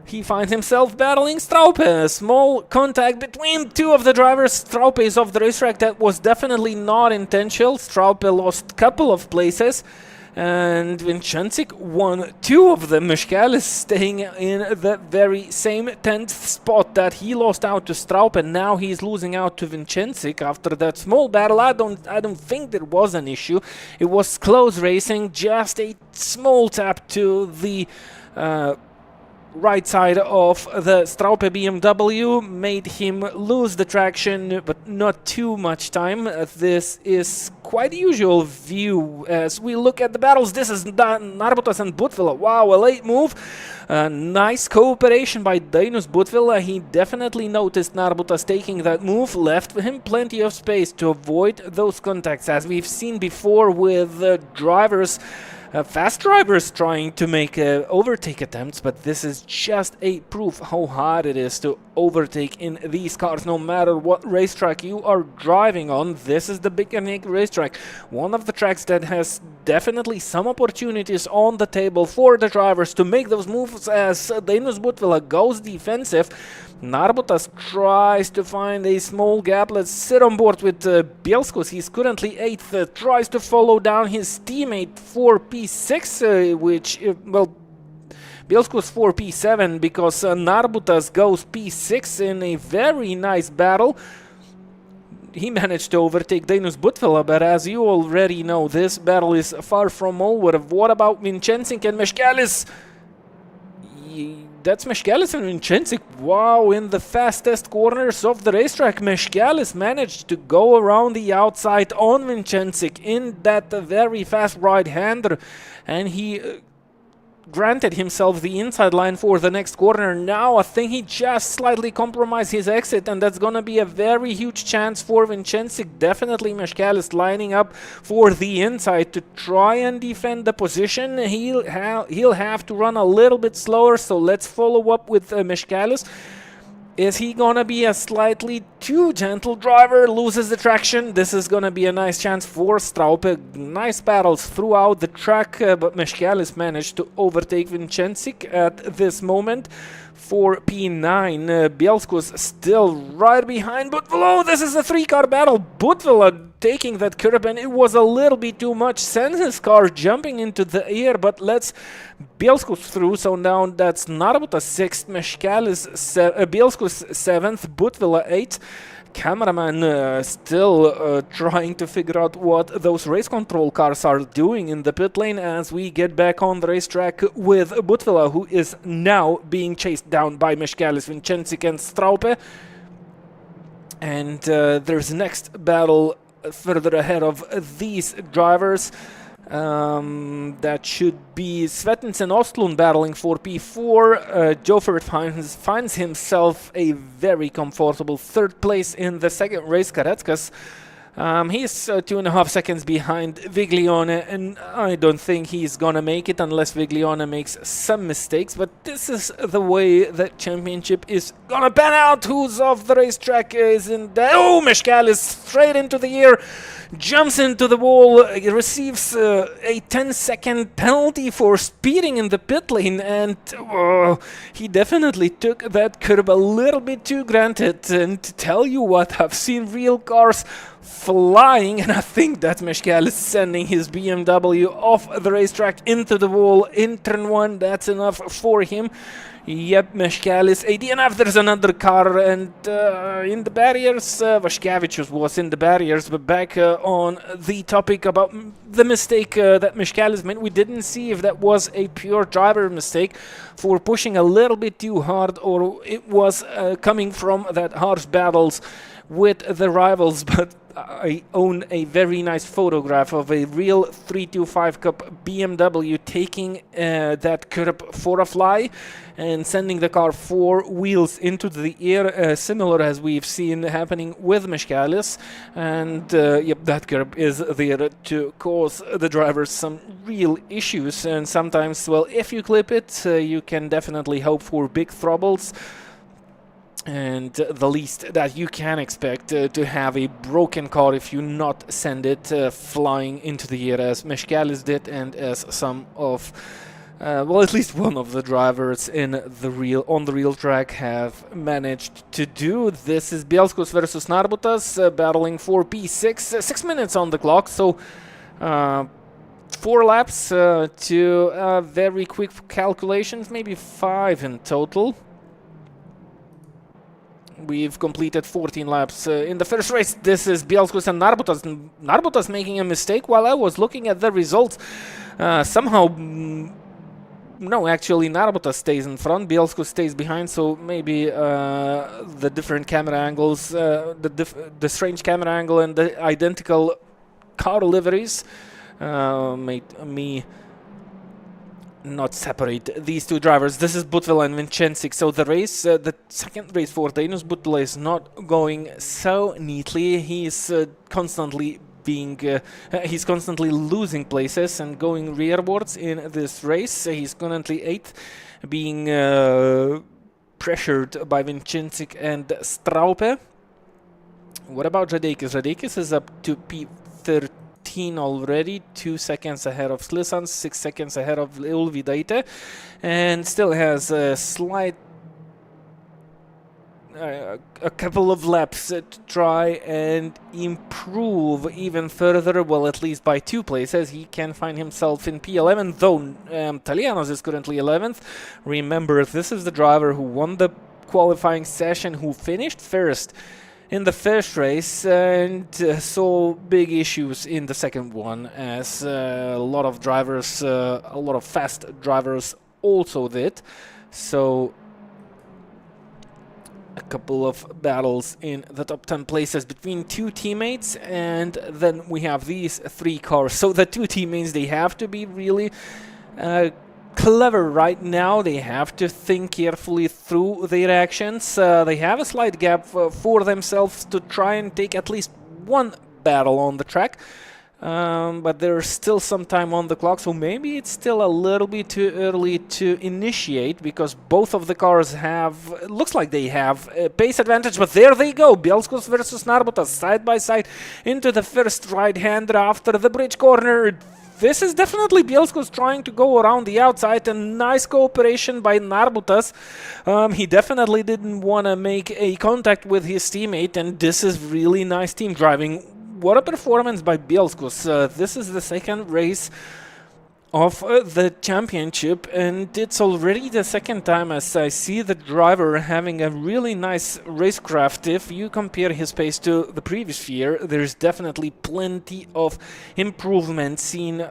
he finds himself battling Straupe. A small contact between two of the drivers. Straupe is off the racetrack. That was definitely not intentional. Straupe lost a couple of places, and Vincenzic won 2 of them. Michaelis staying in the very same 10th spot that he lost out to Straub, and now he's losing out to Vincenzic after that small battle. I don't think there was an issue. It was close racing, just a small tap to the right side of the Straub BMW made him lose the traction, but not too much time. This is quite a usual view as we look at the battles. This is Narbutas and Butvila. Wow, a late move. Nice cooperation by Dainius Butvila. He definitely noticed Narbutas taking that move, left him plenty of space to avoid those contacts, as we've seen before with drivers. Fast drivers trying to make overtake attempts, but this is just a proof how hard it is to overtake in these cars, no matter what racetrack you are driving on. This is the Bikernieki racetrack, one of the tracks that has definitely some opportunities on the table for the drivers to make those moves, as Dainius Butvila goes defensive. Narbutas tries to find a small gap. Let's sit on board with Bielskus. He's currently 8th. Tries to follow down his teammate for P6, which, well, Bielskus for P7, because Narbutas goes P6 in a very nice battle. He managed to overtake Dainius Butvila, but as you already know, this battle is far from over. What about Vincenzic and Michaelis? That's Michaelis and Vincenzic. Wow, in the fastest corners of the racetrack, Michaelis managed to go around the outside on Vincenzic in that very fast right-hander, and he granted himself the inside line for the next corner. Now I think he just slightly compromised his exit, and that's gonna be a very huge chance for Vincenzic. Definitely Michaelis lining up for the inside to try and defend the position. He'll have to run a little bit slower, so let's follow up with Michaelis. Is he gonna be a slightly too gentle driver? Loses the traction. This is gonna be a nice chance for Straub. Nice battles throughout the track, but Michaelis managed to overtake Vincenzic at this moment for P9. Bielskus still right behind Butvila. This is a 3-car battle. Butvila taking that curb, and it was a little bit too much. Sends his car jumping into the air, but let's Bielskus through. So now that's Narbutas 6th, Bielskus 7th, Butvila 8th. Cameraman still trying to figure out what those race control cars are doing in the pit lane as we get back on the racetrack with Butvila, who is now being chased down by Michaelis, Vincenzic and Straub. And there's next battle further ahead of these drivers. That should be Svetins and Ostlund battling for P4. Jofert finds himself a very comfortable 3rd place in the 2nd race, Karetskas. He's 2.5 seconds behind Viglione, and I don't think he's gonna make it unless Viglione makes some mistakes, but this is the way the championship is gonna pan out. Who's off the racetrack is in the... Oh, Michaelis straight into the air, jumps into the wall, receives a 10-second penalty for speeding in the pit lane, and he definitely took that curb a little bit too granted. And to tell you what, I've seen real cars flying, and I think that's Michaelis sending his BMW off the racetrack into the wall in turn 1. That's enough for him. Yep, Michaelis, a DNF. There's another car, and in the barriers, Vaškevičius was in the barriers. But back on the topic about the mistake that Michaelis made, we didn't see if that was a pure driver mistake for pushing a little bit too hard, or it was coming from that harsh battles with the rivals. But I own a very nice photograph of a real 325 Cup BMW taking that curb for a fly and sending the car 4 wheels into the air, similar as we've seen happening with Michaelis. And yep, that curb is there to cause the drivers some real issues. And sometimes, well, if you clip it, you can definitely hope for big troubles. And the least that you can expect to have a broken car if you not send it flying into the air, as Michaelis did, and as some of, well, at least one of the drivers on the real track have managed to do. This is Bielskus versus Narbutas battling for P6. 6 minutes on the clock, so 4 laps to very quick calculations, maybe 5 in total. We've completed 14 laps in the first race. This is Bielskus and Narbutas. Narbutas making a mistake while I was looking at the results. Somehow, no, actually Narbutas stays in front, Bielskus stays behind, so maybe the different camera angles, the strange camera angle and the identical car liveries made me not separate these two drivers. This is Butvila and Vincentic. So the race, the second race for Dainius Butvila is not going so neatly. He's constantly he's constantly losing places and going rearwards in this race. He's currently 8th, being pressured by Vincentic and Straupe. What about Radeikis? Radeikis is up to P13 already, 2 seconds ahead of Slisans, 6 seconds ahead of Ulvidaite, and still has a slight a couple of laps to try and improve even further. Well, at least by 2 places. He can find himself in P11, though Talianos is currently 11th. Remember, this is the driver who won the qualifying session, who finished first in the first race and saw big issues in the second one, as a lot of drivers, a lot of fast drivers also did. So a couple of battles in the top 10 places between 2 teammates, and then we have these 3 cars. So the 2 teammates, they have to be really clever right now. They have to think carefully through their actions. They have a slight gap for themselves to try and take at least one battle on the track. But there's still some time on the clock, so maybe it's still a little bit too early to initiate, because both of the cars have, looks like they have a pace advantage. But there they go, Bielskus versus Narbutas, side by side into the first right-hander after the bridge corner. This is definitely Bielskus trying to go around the outside, and nice cooperation by Narbutas. He definitely didn't want to make a contact with his teammate, and this is really nice team driving. What a performance by Bielskus. This is the second race of the championship, and it's already the second time as I see the driver having a really nice racecraft. If you compare his pace to the previous year, there's definitely plenty of improvement seen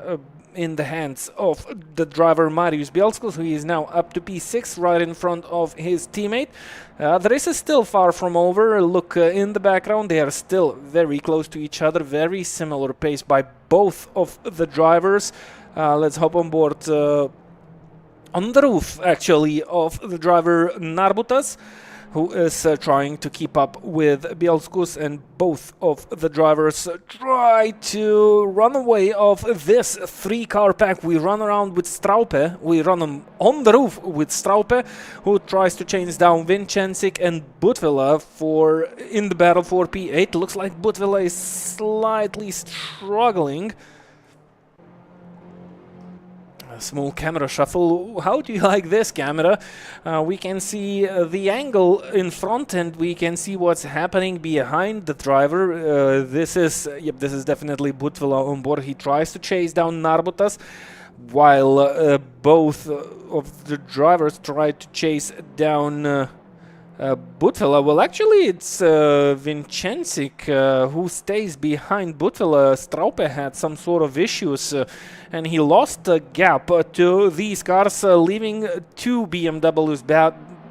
in the hands of the driver Marius Bielskus, who is now up to P6 right in front of his teammate. The race is still far from over. Look in the background, they are still very close to each other, very similar pace by both of the drivers. Let's hop on board on the roof, actually, of the driver Narbutas, who is trying to keep up with Bielskus, and both of the drivers try to run away of this 3-car pack. We run around with Straupe, we run on the roof with Straupe, who tries to chase down Vincentic and Butvila in the battle for P8. Looks like Butvila is slightly struggling. Small camera shuffle. How do you like this camera? We can see the angle in front, and we can see what's happening behind the driver. This is definitely Butvila on board. He tries to chase down Narbutas, while both of the drivers try to chase down Butvila. Well, actually, it's Vincentic who stays behind Butvila. Straupe had some sort of issues, and he lost a gap to these cars, leaving 2 BMWs.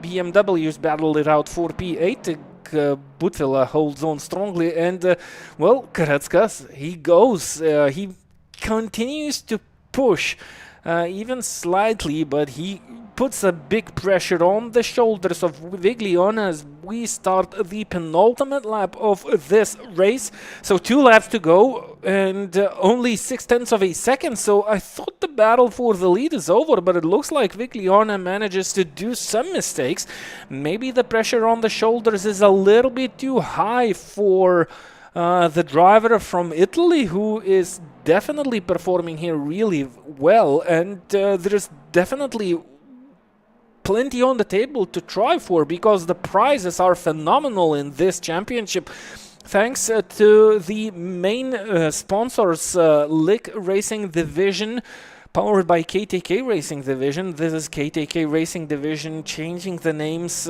BMWs battled it out for P8. Butvila holds on strongly, and well, Karetskas, he goes. He continues to push, even slightly, but he puts a big pressure on the shoulders of Viglione as we start the penultimate lap of this race. So 2 laps to go, and only 0.6 of a second. So I thought the battle for the lead is over, but it looks like Viglione manages to do some mistakes. Maybe the pressure on the shoulders is a little bit too high for the driver from Italy, who is definitely performing here really well, and there's definitely plenty on the table to try for, because the prizes are phenomenal in this championship. Thanks to the main sponsors, Lick Racing Division, powered by KTK Racing Division. This is KTK Racing Division changing the names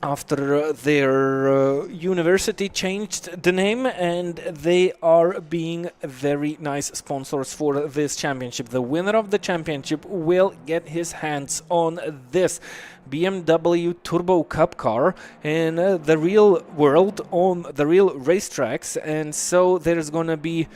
after their university changed the name, and they are being very nice sponsors for this championship. The winner of the championship will get his hands on this BMW Turbo Cup car in the real world, on the real racetracks. And so there's gonna be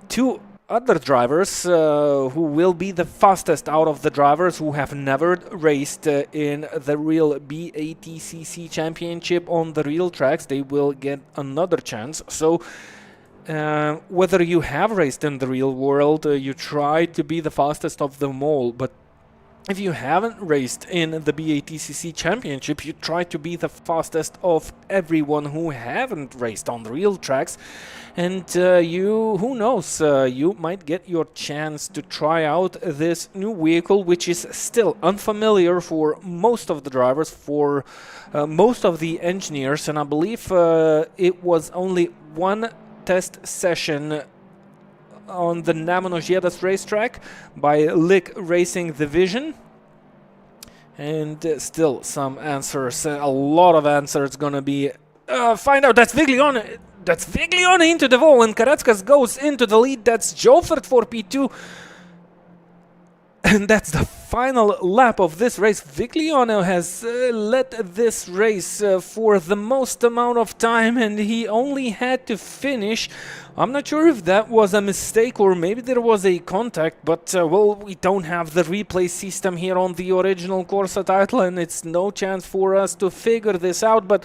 two other drivers who will be the fastest out of the drivers who have never raced in the real BATCC championship on the real tracks. They will get another chance. So whether you have raced in the real world, you try to be the fastest of them all, but if you haven't raced in the BATCC championship, you try to be the fastest of everyone who haven't raced on the real tracks. And who knows, you might get your chance to try out this new vehicle, which is still unfamiliar for most of the drivers, for most of the engineers. And I believe it was only one test session on the Nemuno Ziedas racetrack by Lick Racing Division, and still some answers, a lot of answers gonna be find out. That's Viglione into the wall, and Karetskas goes into the lead. That's Jofert for P2, and that's the final lap of this race. Viglione has led this race for the most amount of time, and he only had to finish. I'm not sure if that was a mistake or maybe there was a contact, but well, we don't have the replay system here on the original Corsa title, and it's no chance for us to figure this out. But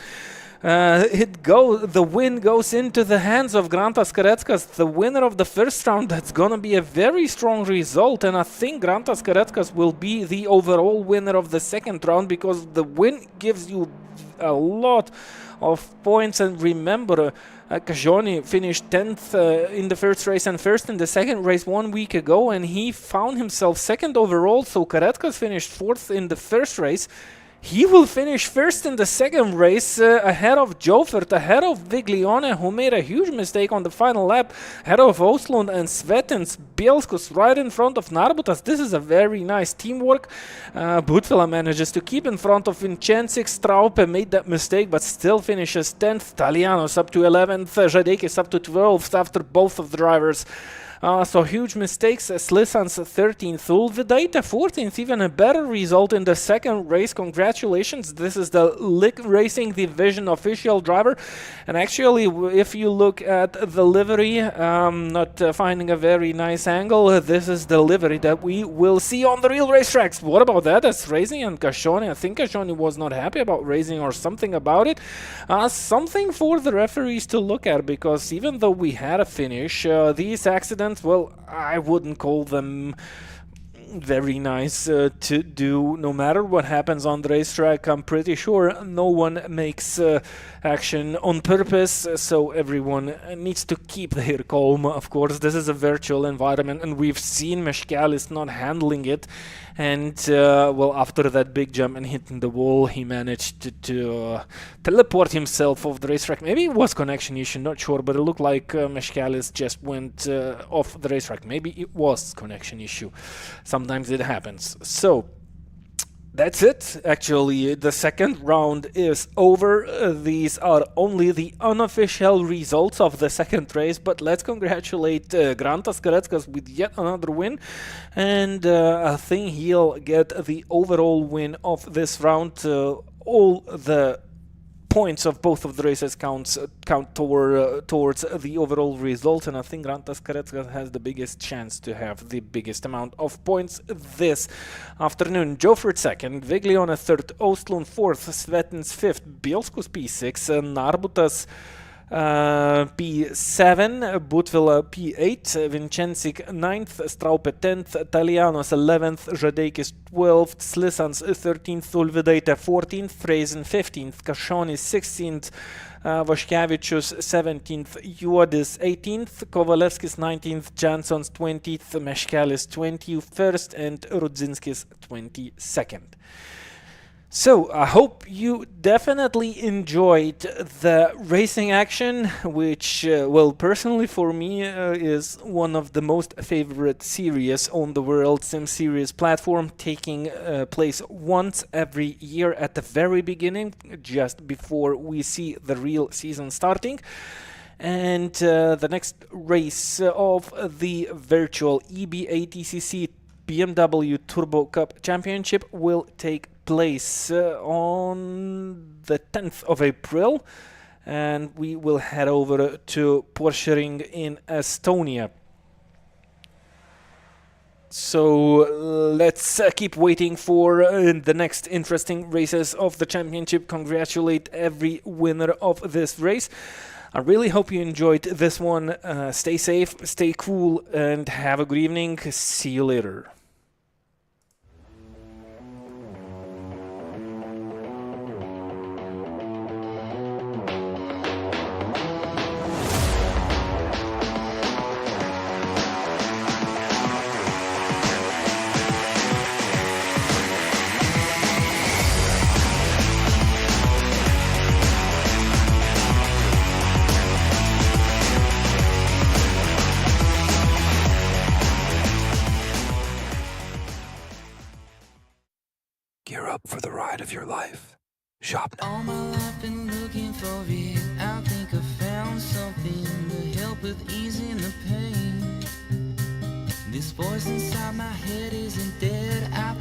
the win goes into the hands of Grantas Karetskas, the winner of the first round. That's gonna be a very strong result, and I think Grantas Karetskas will be the overall winner of the second round, because the win gives you a lot of points. And remember, Kajoni finished 10th in the first race and first in the second race 1 week ago, and he found himself second overall. So Karetskas finished 4th in the first race. He will finish first in the second race, ahead of Jofert, ahead of Viglione, who made a huge mistake on the final lap, ahead of Oslund and Svetins, Bielskus right in front of Narbutas. This is a very nice teamwork. Butvila manages to keep in front of Vincenzic. Straupe made that mistake, but still finishes 10th. Talianos up to 11th, Žadeikis up to 12th after both of the drivers. So huge mistakes. Slisans 13th, Ulvidaita 14th, even a better result in the second race. Congratulations, this is the Lick Racing Division official driver. And actually, if you look at the livery, not finding a very nice angle, this is the livery that we will see on the real racetracks. What about that? That's Racing and Kashoni. I think Kashoni was not happy about Racing or something about it. Something for the referees to look at, because even though we had a finish, these accidents, well, I wouldn't call them very nice to do. No matter what happens on the racetrack, I'm pretty sure no one makes action on purpose, so everyone needs to keep their calm. Of course, this is a virtual environment, and we've seen Meškelis not handling it. And well, after that big jump and hitting the wall, he managed to teleport himself off the racetrack. Maybe it was connection issue, not sure, but it looked like Meškelis just went off the racetrack. Maybe it was connection issue. Sometimes it happens. So that's it. Actually, the second round is over. These are only the unofficial results of the second race, but let's congratulate Grantas Karetskas with yet another win, and I think he'll get the overall win of this round. All the points of both of the races count towards the overall result, and I think Grantas Karetskas has the biggest chance to have the biggest amount of points this afternoon. Jofert second, Viglione third, Ostlund fourth, Svetins fifth, Bielskus P6, Narbutas P7, Butvila P8, Vincenzic 9th, Straupe 10th, Talianos 11th, Žadeikis 12th, Slisans 13th, Ulvidaita 14th, Frezen 15th, Kashoni 16th, Vaškevičius 17th, Juodis 18th, Kovalevskis 19th, Jansons 20th, Meškelis 21st, and Rudzinskis 22nd. So, I hope you definitely enjoyed the racing action, which, well, personally for me is one of the most favorite series on the World Sim Series platform, taking place once every year at the very beginning, just before we see the real season starting. And the next race of the virtual E-Batcc BMW Turbo Cup Championship will take place on the 10th of April, and we will head over to Porsche in Estonia. So let's keep waiting for the next interesting races of the championship. Congratulate every winner of this race. I really hope you enjoyed this one. Stay safe, stay cool, and have a good evening. See you later. Gear up for the ride of your life. Shop now. All my life been looking for it. I think I found something to help with easing the pain. This voice inside my head isn't dead. I